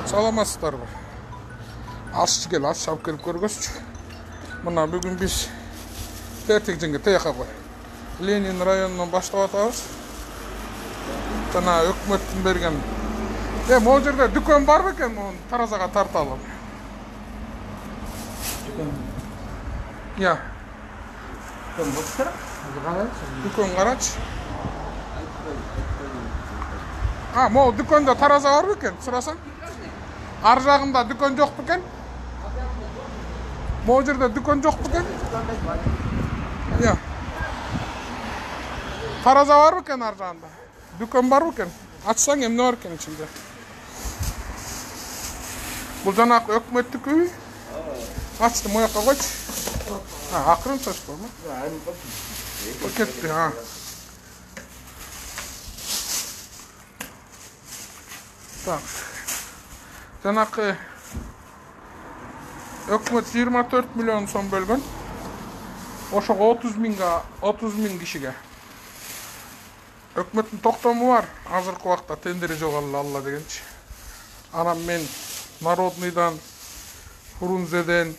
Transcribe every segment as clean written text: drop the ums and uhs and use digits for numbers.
Саламатсыздарбы? Аш кел, аш алып келип көргөзчү. Мына бүгүн биз Тертекженге таяка кой. Ленин районунан баштап атабыз. Жана өкмөттүн берген. Могу жерде дүкөн бар бекен, муну таразага тарталы. Я. Дүкөн карачы. Могу дүкөндө тараза бар бекен, сурасаң? Ар жагында дүкөн жок бекен? Могу жерде дүкөн жок бекен? Я. Тараза бар бекен ар жагында? Дүкөн бар бекен? Ачсаң эмне бар экен ичинде? Бул жанакы өкмөттүкү? Ачты, моякка койчу. Акырын чачпайбы? Кетти, Так. Жанакы өкмөт 24 миллион сом бөлгөн. Ошого 30 миң кишиге. Өкмөттүн токтому бар. Азыркы убакта тендери жок алла дегенчи. Анан мен Народныйдан, Фрунзеден,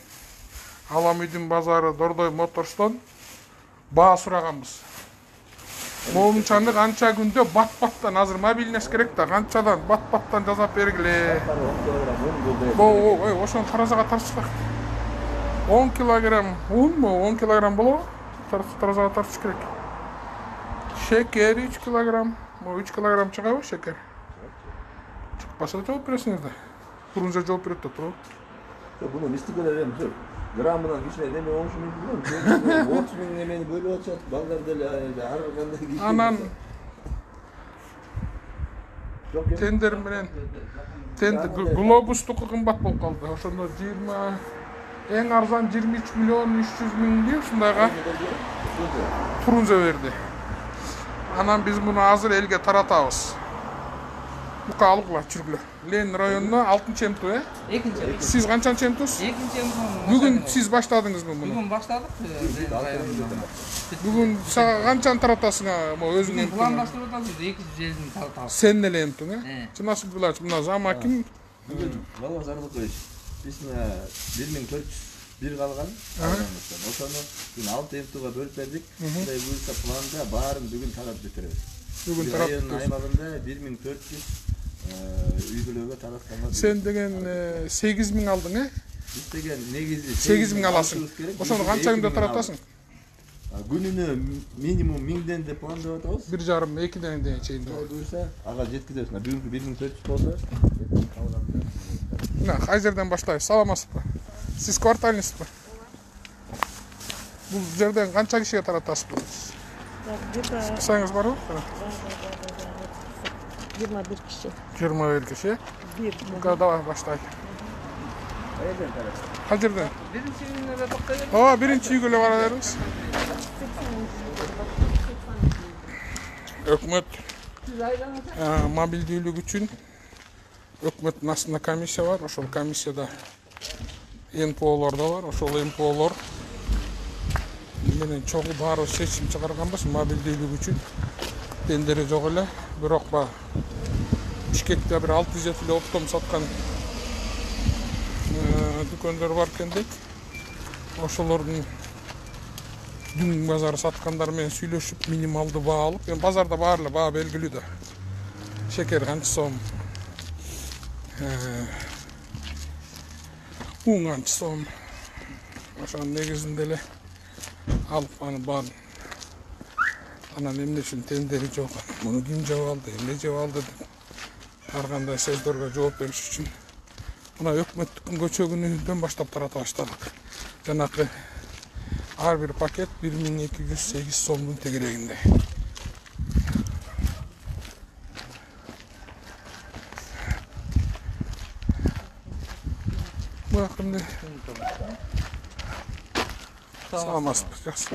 Алам үйдүн базары Дордой Моторстон баа сураганбыз. Моунчаны канча күндө бат-баттан азыр мобильнес керек да, канчадан бат-баттан жасап бергиле. Ошону таразага тартышпак. 10 килограмм унму, 10 килограмм болобу? Таразага тартыш керек. Шекер 3 килограмм. 3 килограмм чыгабы шекер? Чыкпаса жооп бересиңиз да. Фрунзе жооп берет да, туурабы? Буну мистикале берем, жок. Граммынан кичине неме 10 миң билем. 30 миң немени бөлүп атышат. Балдар деле ар кандай киши. Анан тендер менен глобустуку кымбат болуп калды. Ошондо 20 эң арзан 23 миллион 300 миңди ушундайга Фрунзе берди. Анан биз муну азыр элге таратабыз. Бука алгыла чүргүлө. Ленин районуна 6-чемту, 2-чемту. Сиз канчан-чемтус? 2-чемту. Бүгүн сиз баштадыңызбы муну? Бүгүн баштадык. Бүгүн сага канчаны таратасың, өзүң Бүгүн пландаштырып атабыз, 200 жердин таратабыз. Сен эле эмтиң, Чынасып Булач, мына зама ким? Балам Зарбакович, биз 1401 калган. Ошону бүгүн 6 эмтуга бөлүп бердик. Кудай буйрса планда баарын бүгүн таратып бүтүрөбүз. Бүгүн таратып аймагында 1400 үй-бүлөгө таратканга. Сен деген 8 миң алдың, Биз деген негизи 8 миң аласың. Ошону канча күндө таратасың? Күнүнө минимум 1000ден деп пландап атабыз. 1,5-2 ден чейин. Буйрса ага жеткизебиз. Бүгүнкү 1400 болсо, мына кайзерден баштайбыз? Саламатсызбы? Сиз квартальныйсызбы? Бул жерден канча кишиге таратасызбы? Списаңыз барбы? 21 киши. 21 киши. Давай баштайлы. Кайерден? Биринчи күнүнө да токтой. Биринчи үйгө эле бара беребиз. Өкмөт мобилдүүлүк үчүн өкмөттүн астында комиссия бар. Ошол комиссияда НПОлор да бар. Ошол НПОлор менен чогуу баары чечим чыгарганбыз мобилдүүлүк үчүн. Тендери жок эле, бирок Бишкекте бир 600 эле оптом саткан дүкөндөр бар экен дейт. Ошолордун дүң базары саткандар менен сүйлөшүп минималдуу баа алып, базарда баары эле баа белгилүү да. Шекер канча сом, un канча сом. Ошонун негизинде эле алып аны баарын. Анан эмне үчүн тендери жок? Муну ким жеп алды, эмне жеп алды деп ар кандай сөздөргө жооп бериш үчүн мына өкмөттүн көчөгүнөн баштап тарата баштадык. Жанакы ар бир пакет 1208 сомдун тегерегинде. Бакымды. Саламатсызбы, жакшы.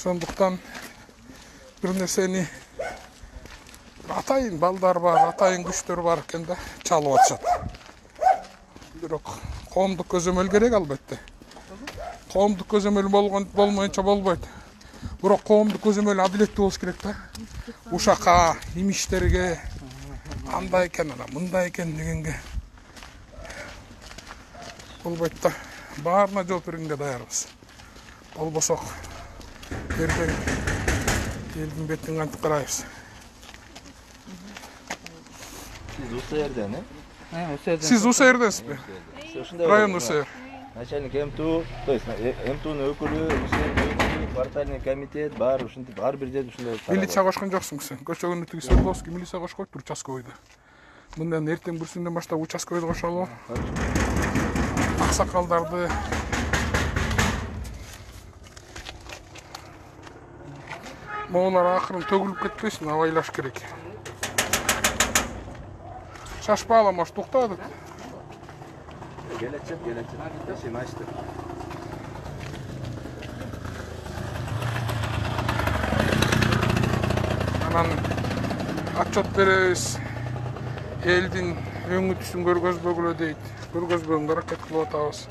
Ошондуктан бир нерсени атайын балдар бар, атайын күчтөр бар экен да, чалып атышат. Бирок коомдук көзөмөл керек албетте. коомдук көзөмөл болмоюнча болбойт. Бирок коомдук көзөмөл адилеттүү болуш керек да. Ушакка, имиштерге андай экен, мындай экен дегенге болбойт да. Баарына жооп бергенге даярбыз. Болбосок эртең элдин бетин кантип карайбыз. Siz Usayer'den, he? Siz Usayer'desizби? Район Усайер. Начальник МТУ, то есть МТУ'нун өкүлү, Усайердин өкүлү, квартальный комитет бар, ушинтип ар бир жерде ушундай. Милиция кошкон жоксуң сен. Көчөгүндө тиги Свердловский милиция кошкойт участковыйда. Мындан эртең бүрсүндөн баштап участковыйда кошолу. Аксакалдарды моолар акырын төгүлүп кетпесин, абайлаш керек. Шашпала, может, туктады. Gelecek. Şimdi açtık. Анан отчет беребиз. Элдин өңү түсүн көргөзбөгүлө дейт. Көргөзбөгөнгө аракет кылып атабыз.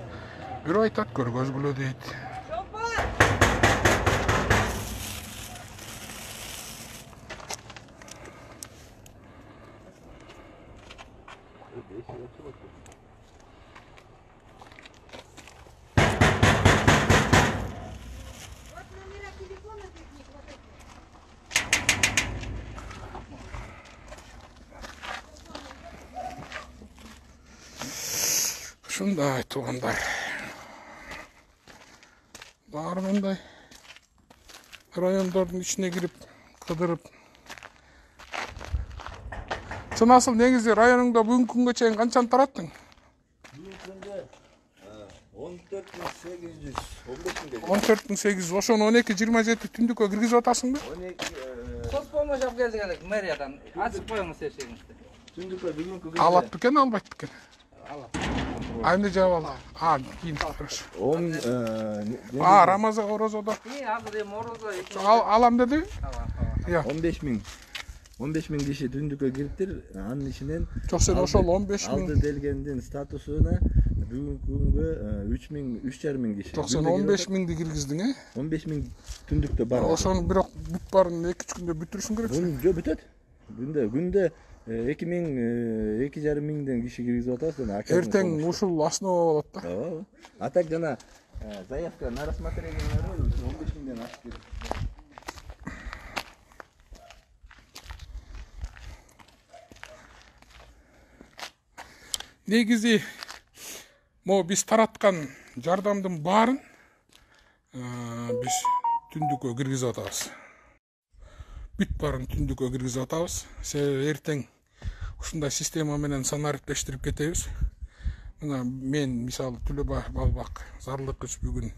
Бирөө айтат көргөзгүлө дейт. Ушундай туугандар. Баары мындай райондордун ичине кирип, кыдырып. Сен асыл негизи районуңда бүгүнкү күнгө чейин канчаны тараттың? Бүгүнкү күндө 14.800, 15.000. 14.800, ошону 12-27 түндүккө киргизип атасыңбы? 12 Соцпомощь алып келдик элек мэриядан. Ачып коюңуз эшигиңизди. түндүккө бүгүнкү күндө Алат бекен, албайт бекен? Алат. Эмне жаап алды? Кийин хорошо. 10 Рамазан орозодо. Азыр эми орозо. Алам деди? Ия. 15.000 киши түндүккө кириптир. Анын ичинен Жок, сен ошол 15.000. алды делгендин статусуна бүгүнкү күнгө 3.500 киши. Жок, сен 15.000ди киргиздиң, 15.000 түндүктө бар. Ошону бирок бүт барын 2-3 күндө бүтүрүшүң керексиң. Жо бүтөт. Күндө 2.500 миңден киши киргизип атабыз. Эртең ушул основа болот да. Ооба. А так жана заявка на рассмотрение 15 миңден ашып кетет. Негизи могу биз тараткан жардамдын баарын биз түндүккө киргизип атабыз. Бүт барын түндүккө киргизип атабыз. Себеби эртең ушундай система менен санариптештирип кетебиз. Мына мен мисалы Түлөбаев Балбак зарлык үч бүгүн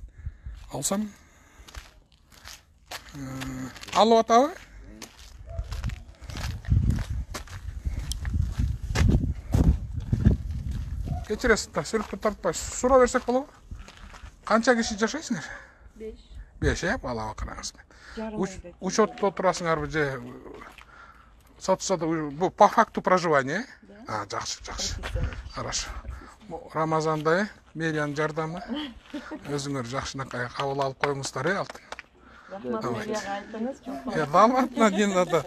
алсам алып атабы? Кечиресиз да, сүрүктү тартпайсыз. Суроо берсек болобу? Канча киши жашайсыңар? 5, бала акыраңыз. Учетто турасыңарбы же бу по факту проживания? Жакшы. Хорошо. Рамазанда мэриянын жардамы өзүңөр жакшынакай кабыл алып коюңуздар, алтын. Рахмат, мэрияга айтыңыз, чоң. Далбатына дейин ада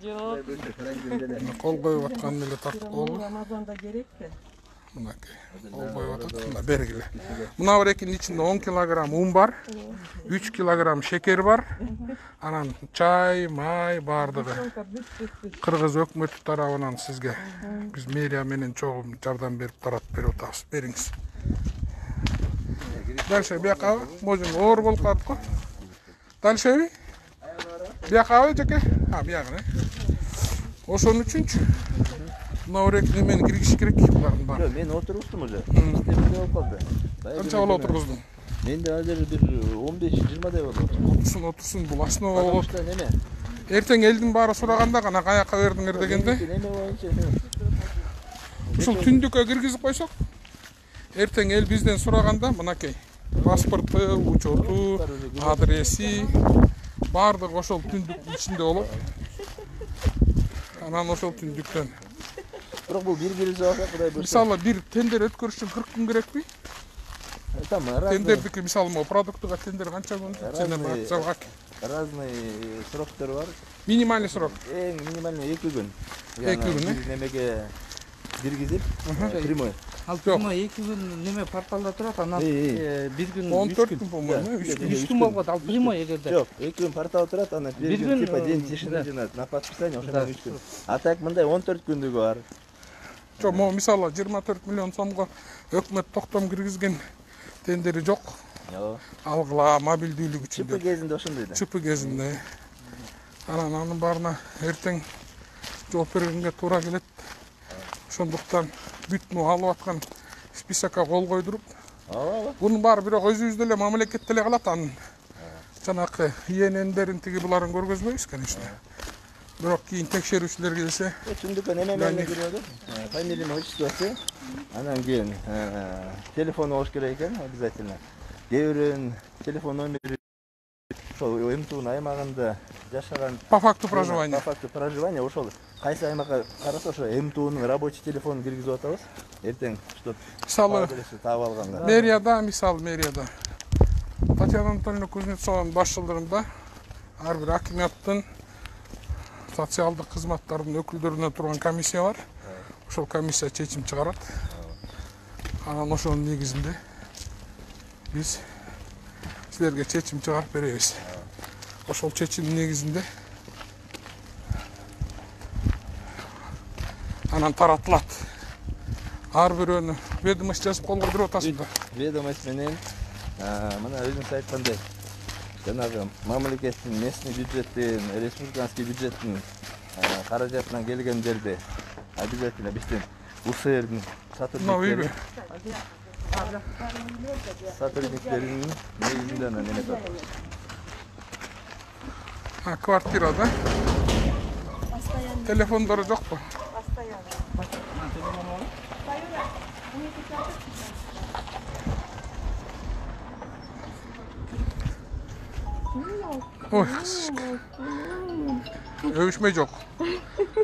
Жок. кол коюп аткан эле тартып болду. Рамазанда керекпи? Мынакей. Кол коюп атат. Мына бергиле. Мына брекинин ичинде 10 килограмм un бар, 3 килограмм шекер бар. Анан чай, май бардыгы. Кыргыз өкмөтү тарабынан сизге биз мэрия менен чогум жардам берип таратып атабыз. Бериңиз. Дальше бияка можем оор болуп калат го. Дальше бияка жеке. Бияка. Ошон үчүнчү мына брекин эмени киргизиш керек булардын баары. Мен отурмуштум уже. Системада болуп калды. Канча болуп отургуздуң? Менде азыр бир 15-20 болот. Отурсун, бул основа болот. Неме? Эртең элдин баары сураганда гана каяка бердиңер дегенде. Неме боюнча? Ушул түндүккө киргизип койсок, эртең эл бизден сураганда мынакей паспорту, учету, адреси баардыгы ошол түндүктүн ичинде болот. Анан ошол түндүктөн. Бирок бул бир-бири жаап, Кудай буйрса. Мисалы бир тендер өткөрүш үчүн 40 күн керекпи? Tamam, разный, Тендердики мисалы могу продуктуга тендер канча күн? Сенде Разный. завак. разный сроктор бар. Минимальный срок. Эң минимальный 2 күн. 2 күн, Бир немеге киргизип, прямой. Ал бирма 2 күн неме порталда турат, анан бир күн 14 күн по-моему, 3 күн. 3 күн болот. Ал бирма эгерде. Жок, 2 күн портал турат, анан бир Бир күн күн, типа день да. тишина жана на подписание ошондон 3 күн. А так мындай 14 күндүгү бар. Жо, могу мисалы 24 миллион сомго өкмөт токтом киргизген тендери жок. Жок. Алгыла мобилдүүлүк ЧП үчүн. кезинде ошондой да. ЧП кезинде. Анан анын баарына эртең жооп бергенге туура келет. Ошондуктан бүт алып аткан списокко кол койдуруп, Ооба. бунун баары бирок өзүбүздө эле мамлекетте эле калат. Анын жанакы ИННдерин тиги буларын көргөзбөйбүз, конечно. Бирок кийин текшерүүчүлөр келсе, Түндүккө неме менен кирет? Фамилия, отчествосы. Анан кийин телефон болуш керек экен обязательно. Кээ бирөөнүн телефон номери ошол МТУнун аймагында жашаган по факту проживания. по факту проживания ошол кайсы аймакка караса ошо МТУнун рабочий телефонун киргизип атабыз. Эртең чтоб Мисалы, таап алганга. мэрияда Татьяна Анатольевна Кузнецованын башчылыгында ар бир акиматтын социалдык кызматтардын өкүлдөрүнөн турган комиссия бар. Ошол комиссия чечим чыгарат. Анан ошонун негизинде биз силерге чечим чыгарып беребиз. Ошол чечимдин негизинде анан таратылат. Ар бирөөнү ведомость жазып кол койдуруп атасыңдар. Ведомость менен мына өзүңүз айткандай жанагы мамлекеттин местный бюджеттин, республиканский бюджеттин каражатынан келгендерди обязательно биздин УСРдин сотрудниктеринин негизинде анан эме атабыз. Квартирада телефондору жокпу? Ой, өвүшмөй жок.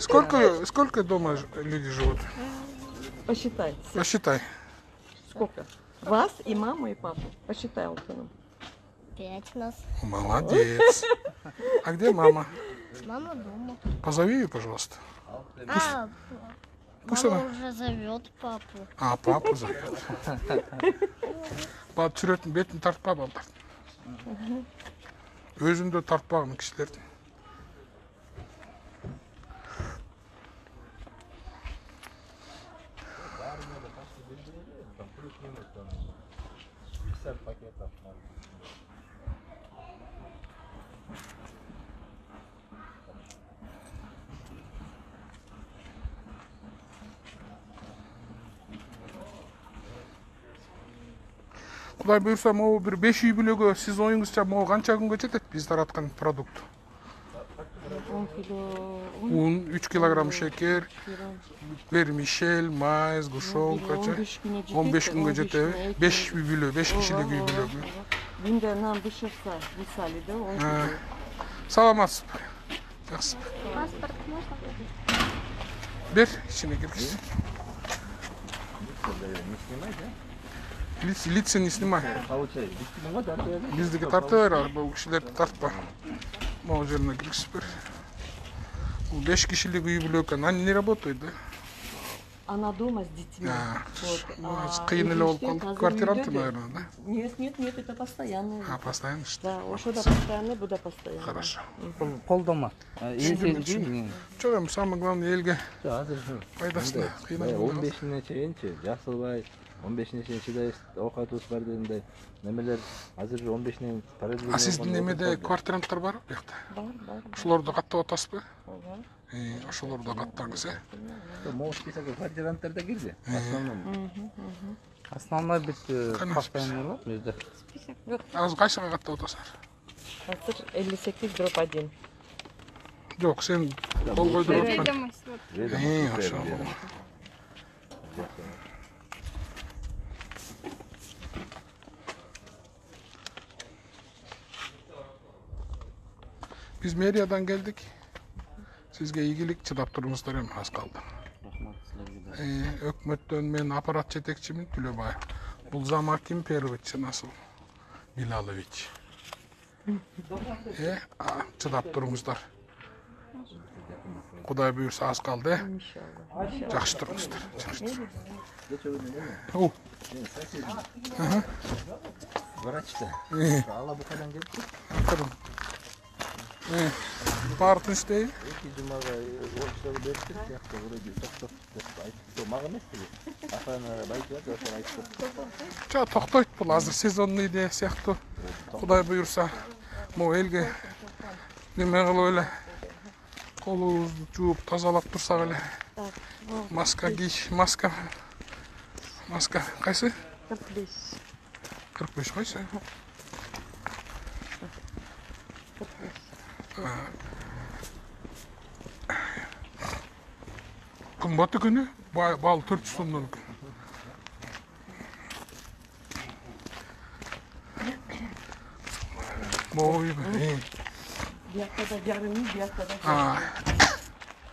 Сколько дома люди живут? Посчитай. Посчитай. Сколько? Вас и маму, и папу. Посчитай, Алтыным. 5 нас. Молодец. А где мама? Мама дома. Позови ее, пожалуйста. Пусть Мама она... уже зовет папу. А, папу зовет. Бат сүрөтүн бетин тартпа балдар. Өзүндө тартпаган кишилердин. Кудай буюрса, могу бир 5 үй бүлөгө сиз оюңузча могу канча күнгө жетет биз тараткан продукт? 10 кило. Un, 3 килограмм шекер, вермишель, майз, гушонкача. 15 күнгө жетеби? 5 үй бүлө, 5 кишилик үй бүлөгү. Günde nam dışarısa misali de 10 kilo. Саламатсызбы? Жакшысызбы? Паспорт можно? Бер, ичине киргиз. Не снимай, да? Лица не снимай. Получай. Биздики тарта бер, бул кишилерди тартпа. Могу жерине киргизип бер. Бул 5 кишилик үй бүлө экен. Они не работают, да? Она дома с детьми. Кыйын эле болуп калды. Квартиранты, наверное, да? Нет, это постоянно. А, постоянно что? Да, ошо да постоянно, бу да постоянно. Хорошо. Колдома. Чоң эми самый главный элге Азыр пайдасына кыйнап 15-ине чейинчи Жасылбай 15-ине чейин чыдайбыз, оокатыбыз бар дегендей немелер азыр 15-инен А сиздин немеде квартиранттар барбы биякта? Бар. Ошолорду каттап атасызбы? Ага. Ошолорду каттаңыз, могу списокко квартиранттар да кирди. Основном. Основной бит Конечно. постоянный бар бизде. Азыр кайсыга каттап атасыңар? Азыр 58/1. Жок, сен кол койдуруп аткан. Ведомость вот. Ошо. Биз мэриядан келдик. Сизге ийгилик, чыдап туруңуздар эми аз калды. Рахмат силерге. Өкмөттөн мен аппарат жетекчимин Төлөбаев. Бұл Замакин Первич Чынасыл Билалович. Чыдап тұрыңыздар. Құдай бұйырса аз қалды. Жақсы тұрыңыздар. Врачта. Ала бұқадан келді. Бартын істей. Екі жұмаға орыстағы берістік сияқты вроде тоқтап айтып маған емес пе? Ата-анаға айтып айтып. Тоқтайды бұл азыр сезонный де сияқты. Құдай бұйырса, бұл елге неме қылып өлі. Қолыңызды жуып тазалап тұрсақ өлі. Маска кий, маска қайсы? 45. 45 қайсы? Күн баты күні, бал 400 сомнан күн. Boy be. Bir haftada yarım mil, bir haftada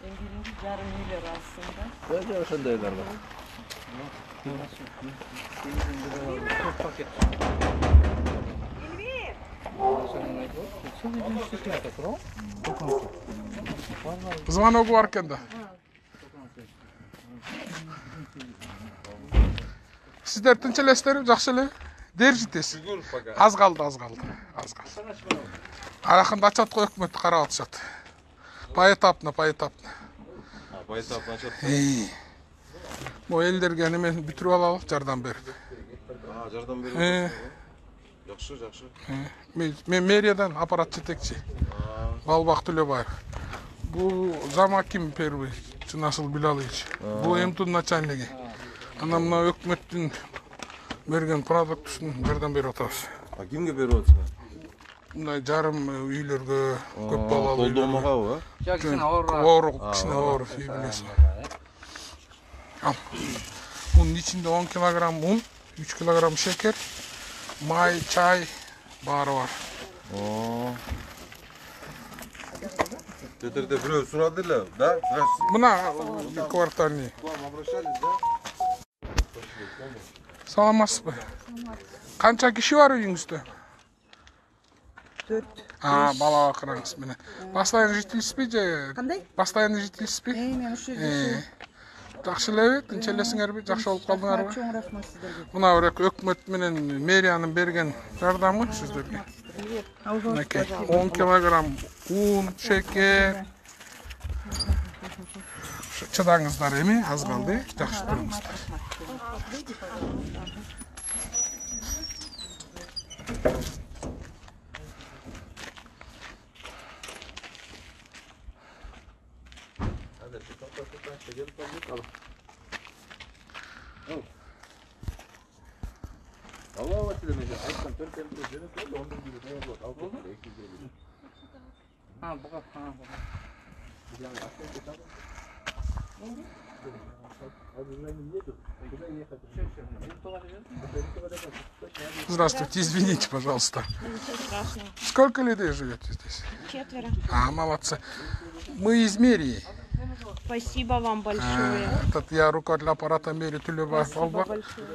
en birinci yarım milyar aslında. Böyle ошондойлар бар. Звонок бар екен да. Сіздер тынчелестер, жақсы эле. Держитесь. Аз қалды. Арақында ачат қой өкмөт қарап атышат. Поэтапно. Поэтапно açat. Бұл елдерге немен бүтіріп алалық, жардам беріп. Жардам беріп. Жақсы. Мен мэриядан аппарат жетекчи. Балбақ Төлебаев. Бұл Замакин Первый Чынасыл Билалович. Бұл МТУ начальниги. Ана мына өкмөттүн берген продуктысын жардам беріп атабыз. Кимге беріп атасың? Мындай жарым үйлерге, көп балалы үйлерге. Колдомага ба? Кишине оорураак. Оорук, кичине оор, үй билесиң. Ал. Bunun içinde 10 kilogram un, 3 kilogram şeker, may, çay bari var. Петерде біреу сұрады эле, да? Buna bir kvartalni. Salamazsız mı? Kança kişi var uyuңuzda? 4. Bala bakırаңыз mene. Постоянный жительсіз бе же? Қандай? Постоянный жительсіз бе? Мен осы жерде. Жақсы эле, тынчелесиңер бе? Жақсы болуп калдыңар бы? Чоң рахмат сіздерге. Мына өкмөт менен мэриянын берген жардамы сиздерге. Мінекей, 10 килограмм un, şeker. Çıdаңыздар эми, аз калды, жакшы туруңуздар. Allah tilемеже, айтқан 4 темпте жүріп келді, 11 күнде таяқ болады. Ал болды, 250. Буга. Здравствуйте, извините, пожалуйста. Сколько людей живете здесь? 4. Молодцы. Мы из мэрии. Спасибо вам большое. Я руководитель аппарата мэрии Төлебаев Спасибо Албак. большое.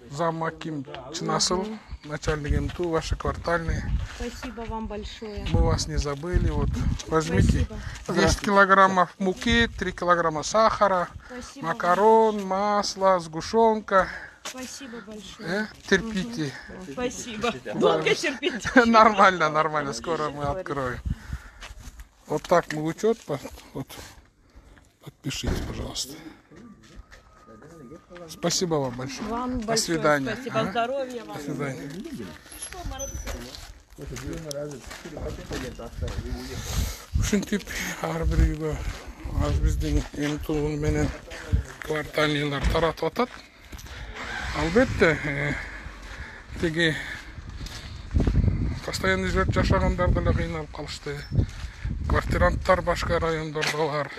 Замакин Чынасыл, начальник МТУ, ваши квартальные. Спасибо вам большое. Мы вас не забыли. Вот, возьмите. Спасибо. 10 килограммов муки, 3 килограмма сахара, Спасибо. макарон, масло, сгущенка. Спасибо большое. Терпите. Спасибо. Долго терпеть. Нормально. Скоро мы откроем. Вот так мы учет. Вот. Подпишите, пожалуйста. Спасибо вам большое. Вам До большое свидания. спасибо. Здоровья вам. До свидания. Ушинтип ар бир үйгө аз биздин МТУ менен квартальныйлар таратып атат. Албетте тиги постоянный жүрөп жашагандар деле кыйналып калышты. Квартиранттар башка райондордо бар.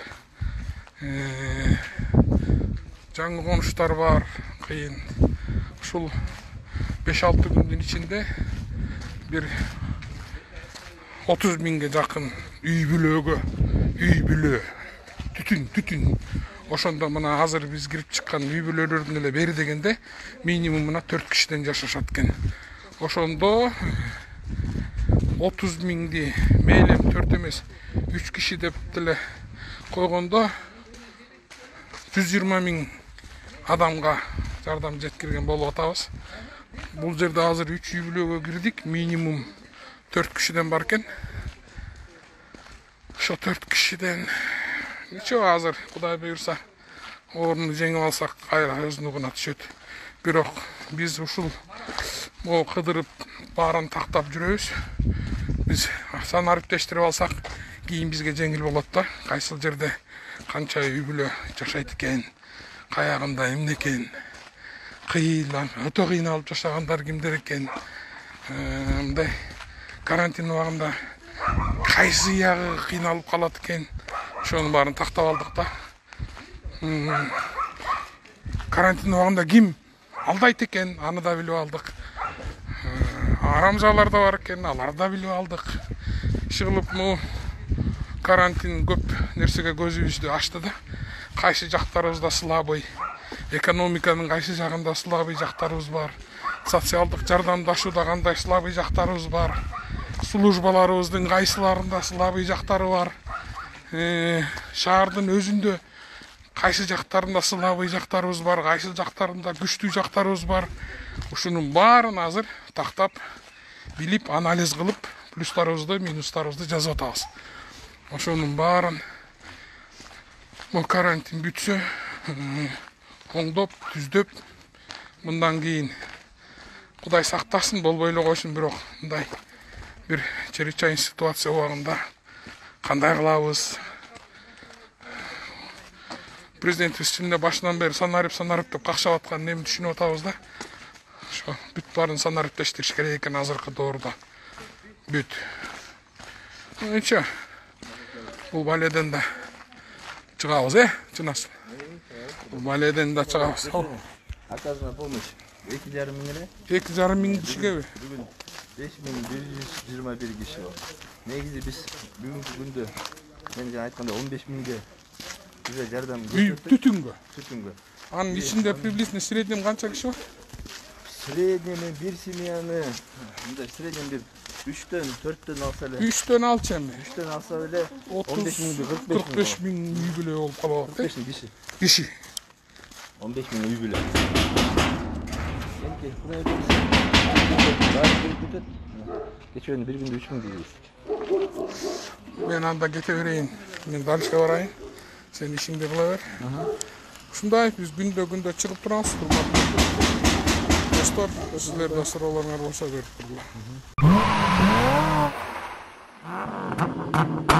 Жаңы конуштар бар, кыйын. Ушул 5-6 күндүн ичинде bir 30 binge жақын үй бүлө, түтін, Ошондо мына азыр биз кирип чыккан үй бүлөлөрдүн эле бери дегенде минимумуна 4 кишиден жашашат экен. Ошондо 30 миңди мейлем 4 эмес 3 киши деп деле койгондо 120 миң адамга жардам жеткирген болуп атабыз. Бул жерде азыр 3 үй бүлөгө кирдик, минимум 4 кишиден бар экен. Ошо 4 кишиден ничего азыр Кудай буйрса орунду жеңип алсак кайра өзүнүгүнө түшөт. Бирок биз ушул могу кыдырып баарын тактап жүрөбүз. Биз санариптештирип алсак кийин бизге жеңил болот да. Кайсыл жерде канча үй бүлө жашайт экен, каягында эмне экен, өтө кыйналып жашагандар кимдер экен, мындай карантин убагында кайсы ягы кыйналып калат экен, ошонун баарын тактап алдык да. Карантин убагында ким алдайт экен, аны да билип алдык. Арамзалар да бар экен, аларды да билип алдык. Иши кылып карантин көп нерсеге көзүбүздү ачты да. Кайсы жактарыбызда слабый, экономиканын кайсы жагында слабый жактарыбыз бар, социалдык жардамдашууда кандай слабый жактарыбыз бар, службаларыбыздын кайсыларында слабый жактары бар, шаардын өзүндө кайсы жактарында слабый жактарыбыз бар, кайсы жактарында күчтүү жактарыбыз бар. Ушунун баарын азыр тактап, билип, анализ кылып, плюстарыбызды, минустарыбызды жазып атабыз. Ошонун баарын бул карантин бүтсө, оңдоп, түздөп, мындан кийин Кудай сактасын, болбой эле койсун, бирок мындай бир чрезвычайный ситуация убагында кандай кылабыз? Президентибиз чынында башынан бери санарип деп какшап аткан эмни түшүнүп атабыз да. Ошо бүт баарын санариптештириш керек экен азыркы доорда. Бүт. Ничего. Бул баледен да чыгабыз, чынасы. Бул баледен да чыгабыз. Оказана помощь. 2,5 миң эле? 2,5 миң кишиге. Бүгүн 5121 киши бар. Негизи биз бүгүнкү күндө мен жана айткандай 15 миңге bize жардам түтүнгө. Анын ичинде приблизительно среднем канча киши бар? Среднем бир семьяны, мындай среднем бир 3төн 4төн алса эле. 3төн алчы эми. 3төн алса эле 15 миңди 45 миң үй бүлө болуп калат. 45 киши. Киши. 15 миң үй бүлө. Geçen bir günde 3 ming deyiriz. Ben anda kete vereyim. Ben dalışa varayım. Sen işini kıla ver. Ушундай биз күндө чыгып турабыз. Достор, силер да суроолоруңар болсо берип тургула.